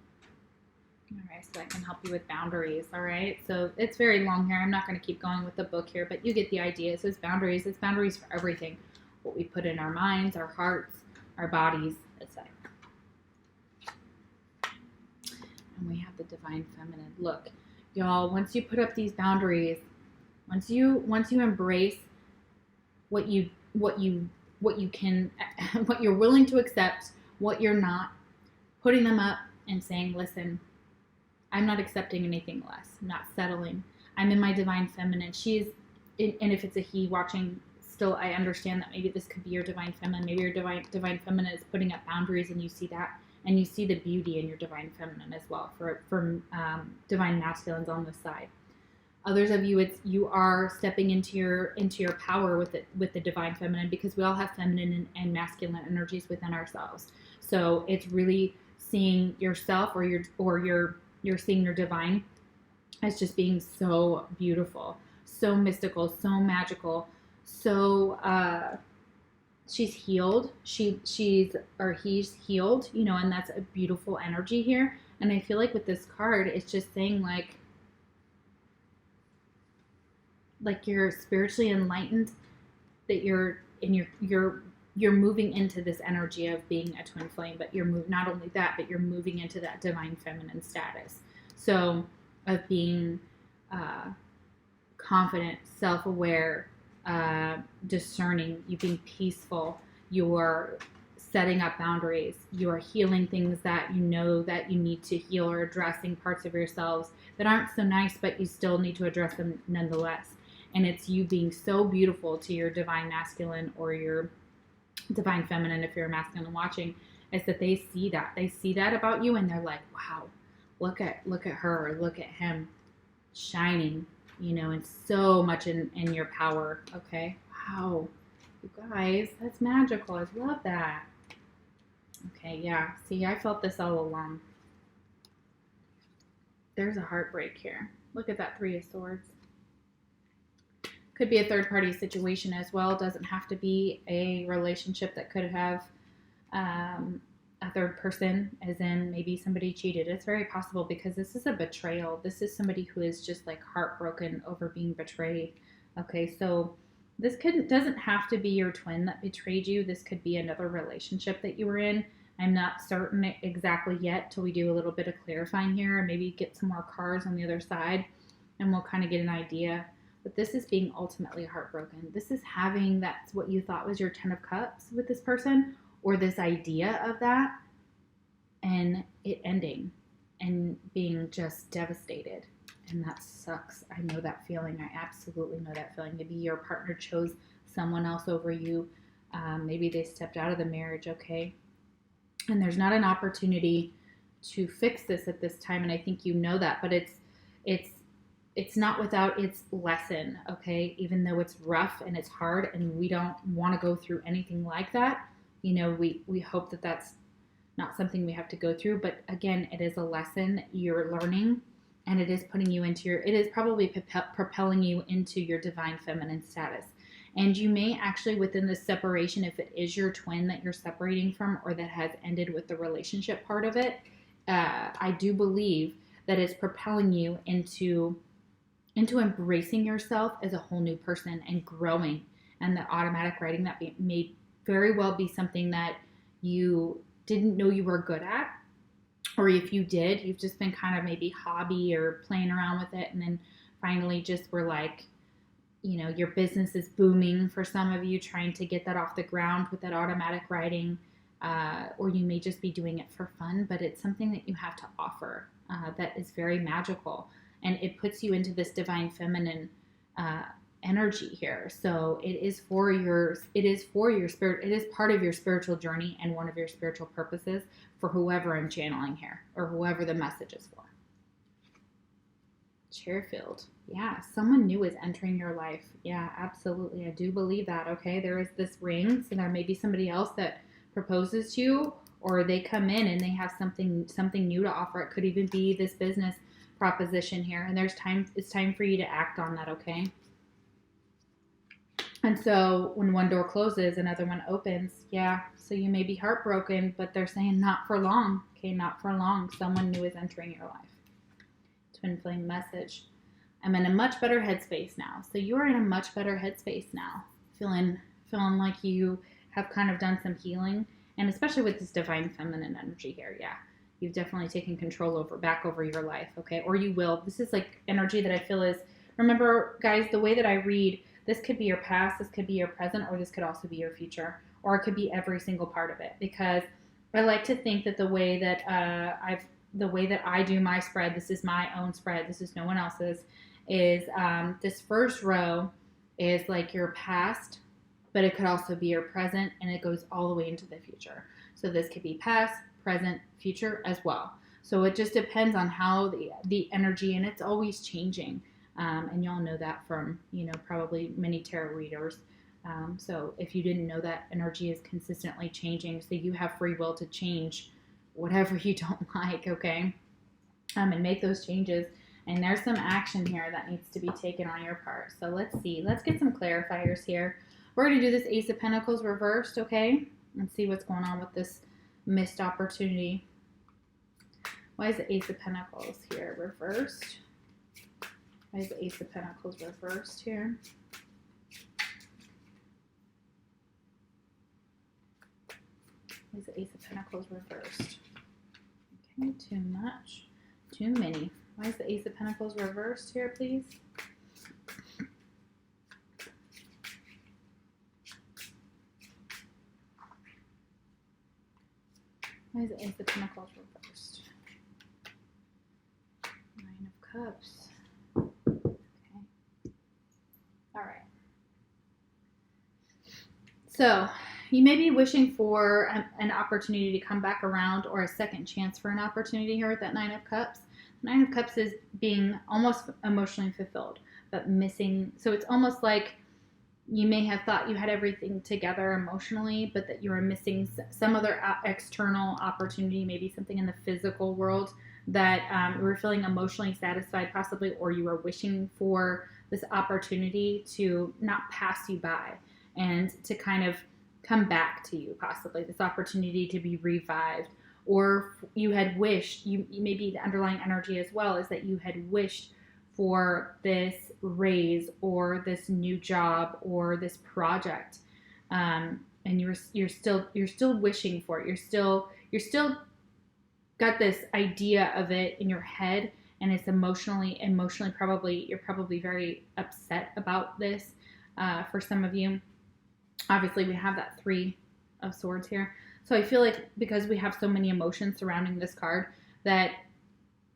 Speaker 1: All right, so that can help you with boundaries, all right? So it's very long here. I'm not going to keep going with the book here, but you get the idea. So it's boundaries for everything. What we put in our minds, our hearts, our bodies, etc. And we have the divine feminine. Look, y'all, once you put up these boundaries, once you embrace what you can, what you're willing to accept, what you're not, putting them up and saying, listen, I'm not accepting anything less. I'm not settling. I'm in my divine feminine. And if it's a he watching, still, I understand that maybe this could be your divine feminine. Maybe your divine feminine is putting up boundaries, and you see that, and you see the beauty in your divine feminine as well. For divine masculines on this side. Others of you, you are stepping into your power with the divine feminine, because we all have feminine and masculine energies within ourselves. So it's really seeing yourself or you're seeing your divine as just being so beautiful, so mystical, so magical, so she's healed. He's healed, and that's a beautiful energy here. And I feel like with this card, it's just saying like you're spiritually enlightened, that you're moving into this energy of being a twin flame, but not only that, but you're moving into that divine feminine status. So of being confident, self-aware, discerning, you being peaceful, you're setting up boundaries, you're healing things that you know that you need to heal, or addressing parts of yourselves that aren't so nice, but you still need to address them nonetheless. And it's you being so beautiful to your divine masculine or your divine feminine, if you're a masculine watching, is that they see that about you, and they're like, wow, look at her, or look at him shining, and so much in your power. Okay, wow, you guys, that's magical. I love that. Okay, yeah, see, I felt this all along. There's a heartbreak here. Look at that 3 of Swords. Could be a third-party situation as well. Doesn't have to be a relationship that could have a third person, as in maybe somebody cheated. It's very possible, because this is a betrayal. This is somebody who is just like heartbroken over being betrayed. Okay, so this doesn't have to be your twin that betrayed you. This could be another relationship that you were in. I'm not certain exactly yet till we do a little bit of clarifying here, and maybe get some more cards on the other side, and we'll kind of get an idea. But this is being ultimately heartbroken. This is having that's what you thought was your 10 of Cups with this person, or this idea of that, and it ending and being just devastated. And that sucks. I know that feeling. I absolutely know that feeling. Maybe your partner chose someone else over you. Maybe they stepped out of the marriage, okay? And there's not an opportunity to fix this at this time, and I think you know that, but it's not without its lesson, okay? Even though it's rough and it's hard, and we don't want to go through anything like that, we hope that that's not something we have to go through. But again, it is a lesson you're learning, and it is putting you into it is probably propelling you into your divine feminine status. And you may actually, within this separation, if it is your twin that you're separating from, or that has ended with the relationship part of it, I do believe that it's propelling you into embracing yourself as a whole new person and growing. And the automatic writing, that may very well be something that you didn't know you were good at, or if you did, you've just been kind of maybe hobby or playing around with it, and then finally just were like, your business is booming for some of you, trying to get that off the ground with that automatic writing, or you may just be doing it for fun, but it's something that you have to offer that is very magical. And it puts you into this divine feminine energy here. So it is for your spirit. It is part of your spiritual journey and one of your spiritual purposes for whoever I'm channeling here, or whoever the message is for. Chairfield. Yeah, someone new is entering your life. Yeah, absolutely. I do believe that. Okay, there is this ring, so there may be somebody else that proposes to you, or they come in and they have something new to offer. It could even be this business proposition here, and it's time for you to act on that. Okay, And so when one door closes, another one opens. Yeah, so you may be heartbroken, but they're saying not for long. Okay, not for long. Someone new is entering your life. Twin flame message. I'm in a much better headspace now. So you're in a much better headspace now. Feeling like you have kind of done some healing. And especially with this divine feminine energy here, yeah. You've definitely taken control back over your life, okay? Or you will. This is like energy that I feel is, remember, guys, the way that I read, this could be your past, this could be your present, or this could also be your future. Or it could be every single part of it. Because I like to think that the way that I do my spread, this is my own spread, this is no one else's, is this first row is like your past, but it could also be your present, and it goes all the way into the future. So this could be past, present, future as well. So it just depends on how the energy, and it's always changing. And y'all know that from, probably many tarot readers. So if you didn't know that, energy is consistently changing. So you have free will to change whatever you don't like, okay? And make those changes. And there's some action here that needs to be taken on your part. So let's see. Let's get some clarifiers here. We're going to do this Ace of Pentacles reversed, okay? And see what's going on with this missed opportunity. Why is the Ace of Pentacles here reversed? Why is the Ace of Pentacles reversed here? Why is the Ace of Pentacles reversed? Okay, too much. Too many. Why is the Ace of Pentacles reversed here, please? Why is the Ace of Pentacles reversed? Nine of Cups. Okay. All right. So you may be wishing for an opportunity to come back around, or a second chance for an opportunity here with that Nine of Cups. Nine of Cups is being almost emotionally fulfilled, but missing. So it's almost like you may have thought you had everything together emotionally, but that you were missing some other external opportunity, maybe something in the physical world that you were feeling emotionally satisfied possibly, or you were wishing for this opportunity to not pass you by and to kind of come back to you, possibly this opportunity to be revived. Or you had wished, maybe the underlying energy as well is that you had wished for this raise or this new job or this project, and you're still wishing for it. You're still got this idea of it in your head, and it's emotionally probably you're probably very upset about this. For some of you, obviously we have that Three of Swords here. So I feel like because we have so many emotions surrounding this card, that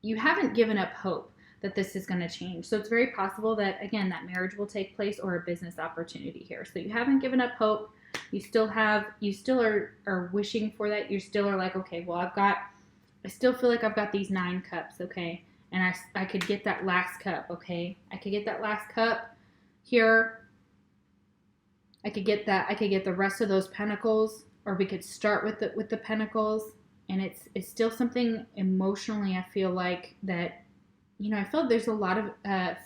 Speaker 1: you haven't given up hope that this is going to change. So it's very possible that, again, that marriage will take place, or a business opportunity here. So you haven't given up hope. You still are wishing for that. You still are like, okay, well, I still feel like I've got these 9 cups, okay? And I could get that last cup, okay? I could get that last cup here. I could get the rest of those pentacles. Or we could start with the pentacles, and it's still something emotionally. I feel like that, I feel like there's a lot of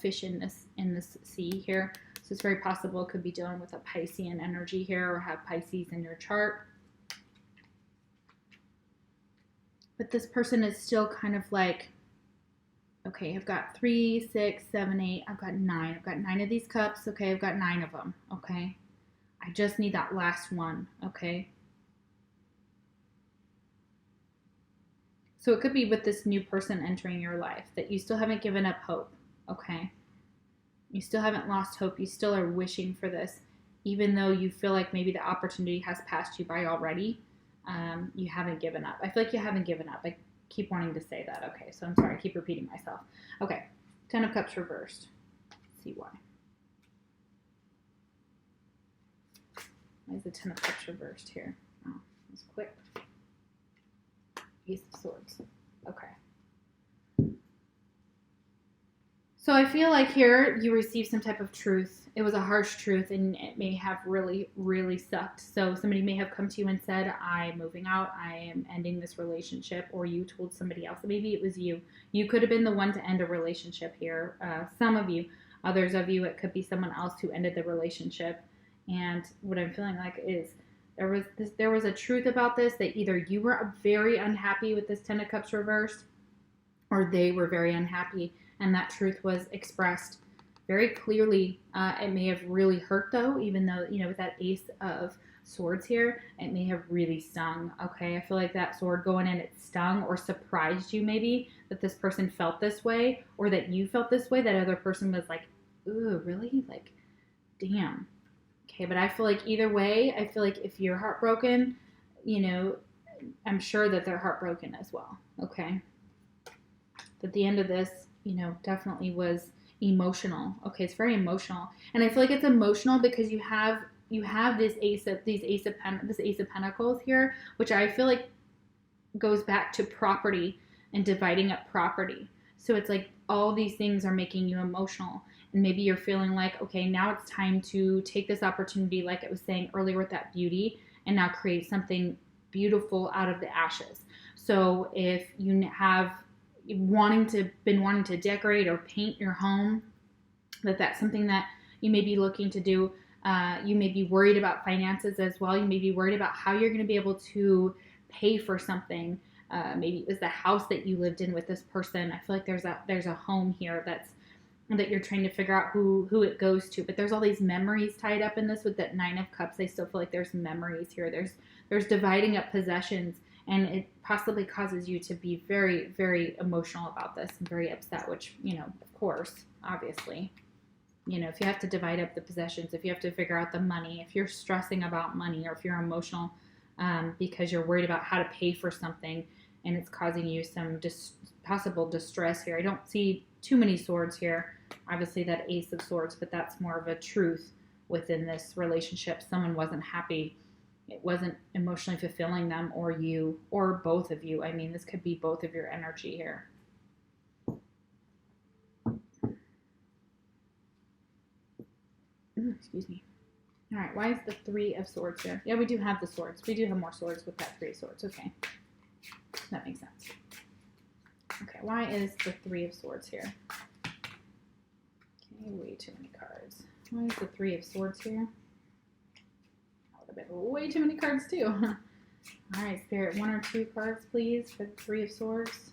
Speaker 1: fish in this sea here, so it's very possible it could be dealing with a Piscean energy here, or have Pisces in your chart. But this person is still kind of like, okay, I've got 3, 6, 7, 8. I've got 9. I've got 9 of these cups. Okay, I've got 9 of them. Okay, I just need that last one. Okay. So it could be with this new person entering your life that you still haven't given up hope, okay? You still haven't lost hope. You still are wishing for this, even though you feel like maybe the opportunity has passed you by already. You haven't given up. I feel like you haven't given up. I keep wanting to say that. Okay, so I'm sorry. I keep repeating myself. Okay, 10 of Cups reversed. Let's see why. Why is the 10 of Cups reversed here? Oh, that was quick. Ace of Swords. Okay. So I feel like here you received some type of truth. It was a harsh truth, and it may have really, really sucked. So somebody may have come to you and said, I'm moving out. I am ending this relationship. Or you told somebody else. Maybe it was you. You could have been the one to end a relationship here. Some of you. Others of you, it could be someone else who ended the relationship. And what I'm feeling like is there was a truth about this, that either you were very unhappy with this Ten of Cups reversed, or they were very unhappy, and that truth was expressed very clearly. It may have really hurt though, even though, with that Ace of Swords here, it may have really stung. Okay, I feel like that sword going in, it stung or surprised you, maybe that this person felt this way, or that you felt this way, that other person was like, ooh, really? Like, damn. Okay, but I feel like either way, I feel like if you're heartbroken, I'm sure that they're heartbroken as well. Okay. But the end of this, definitely was emotional. Okay, it's very emotional. And I feel like it's emotional because you have this Ace of Pentacles here, which I feel like goes back to property and dividing up property. So it's like all these things are making you emotional. And maybe you're feeling like, okay, now it's time to take this opportunity, like I was saying earlier with that beauty, and now create something beautiful out of the ashes. So if you have been wanting to decorate or paint your home, that's something that you may be looking to do. You may be worried about finances as well. You may be worried about how you're going to be able to pay for something. Maybe it was the house that you lived in with this person. I feel like there's a home here that you're trying to figure out who it goes to. But there's all these memories tied up in this with that Nine of Cups. I still feel like there's memories here. There's dividing up possessions, and it possibly causes you to be very, very emotional about this and very upset, which, of course, obviously, if you have to divide up the possessions, if you have to figure out the money, if you're stressing about money, or if you're emotional because you're worried about how to pay for something and it's causing you some possible distress here. I don't see too many swords here. Obviously that Ace of Swords, but that's more of a truth within this relationship. Someone wasn't happy. It wasn't emotionally fulfilling them, or you, or both of you. I mean, this could be both of your energy here. Ooh, excuse me. All right, why is the Three of Swords here? Yeah, we do have the swords. We do have more swords with that Three of Swords. Okay, that makes sense. Okay, why is the Three of Swords here? Okay, way too many cards. Why is the Three of Swords here? That would have been way too many cards too. All right, Spirit, 1 or 2 cards, please, for the Three of Swords.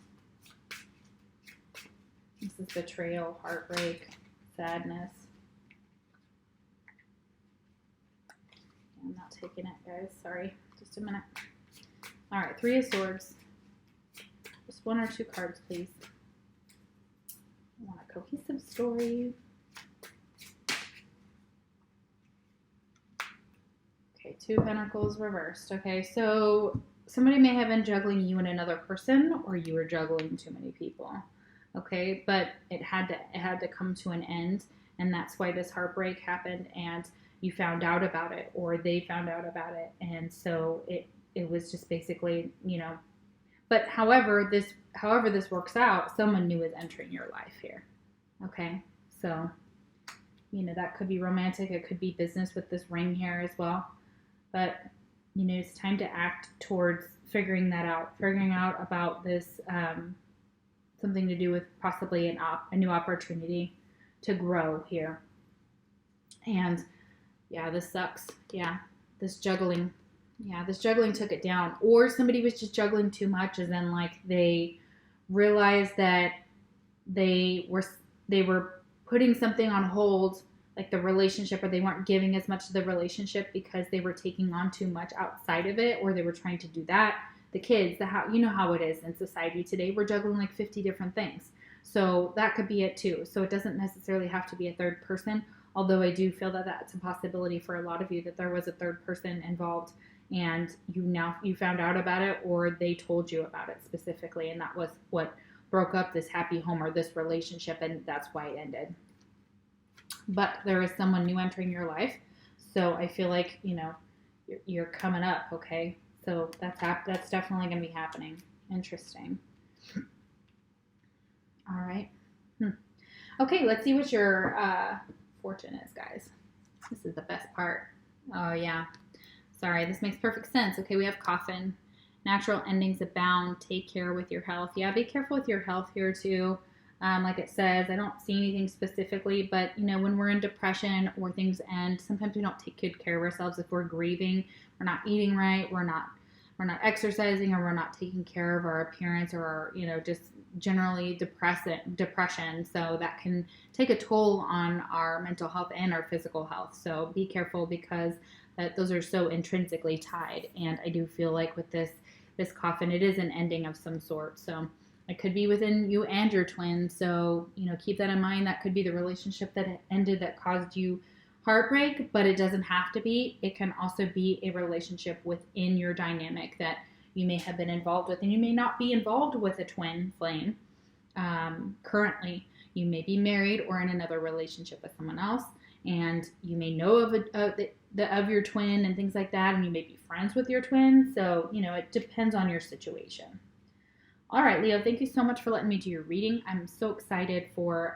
Speaker 1: This is betrayal, heartbreak, sadness. I'm not taking it, guys. Sorry. Just a minute. All right, Three of Swords. Just 1 or 2 cards, please. I want a cohesive story. Okay, 2 Pentacles reversed. Okay, so somebody may have been juggling you and another person, or you were juggling too many people. Okay, but it had to come to an end, and that's why this heartbreak happened, and you found out about it, or they found out about it, and so it was just basically, but however this works out, someone new is entering your life here. Okay, so that could be romantic, it could be business with this ring here as well, but it's time to act towards figuring out about this, something to do with possibly a new opportunity to grow here. And yeah, this sucks. Yeah, this juggling took it down. Or somebody was just juggling too much, and then like they realized that they were putting something on hold, like the relationship, or they weren't giving as much to the relationship because they were taking on too much outside of it, or they were trying to do that. The kids, how it is in society today, we're juggling like 50 different things. So that could be it too. So it doesn't necessarily have to be a third person. Although I do feel that that's a possibility for a lot of you, that there was a third person involved, and you found out about it, or they told you about it specifically, and that was what broke up this happy home or this relationship, and that's why it ended. But there is someone new entering your life, so I feel like you're coming up. Okay, so that's definitely going to be happening. Interesting. All right. Okay, let's see what your fortune is, guys. This is the best part. Oh yeah, sorry, this makes perfect sense. Okay, we have coffin. Natural endings abound. Take care with your health. Yeah, be careful with your health here too. Like it says, I don't see anything specifically, but you know, when we're in depression or things end, sometimes we don't take good care of ourselves. If we're grieving, we're not eating right, we're not exercising, or we're not taking care of our appearance, or our, you know, just generally depression. So that can take a toll on our mental health and our physical health. So be careful, because those are so intrinsically tied. And I do feel like with this coffin, it is an ending of some sort. So it could be within you and your twin. So, you know, keep that in mind. That could be the relationship that ended that caused you heartbreak, but it doesn't have to be. It can also be a relationship within your dynamic that you may have been involved with, and you may not be involved with a twin flame currently. You may be married or in another relationship with someone else, and you may know of your twin and things like that, and you may be friends with your twin. So, you know, it depends on your situation. All right, Leo, thank you so much for letting me do your reading. I'm so excited for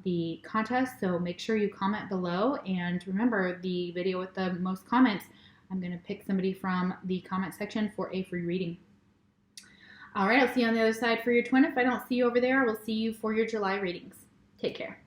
Speaker 1: the contest, so make sure you comment below. And remember, the video with the most comments, I'm going to pick somebody from the comment section for a free reading. All right, I'll see you on the other side for your twin. If I don't see you over there, I will see you for your July readings. Take care.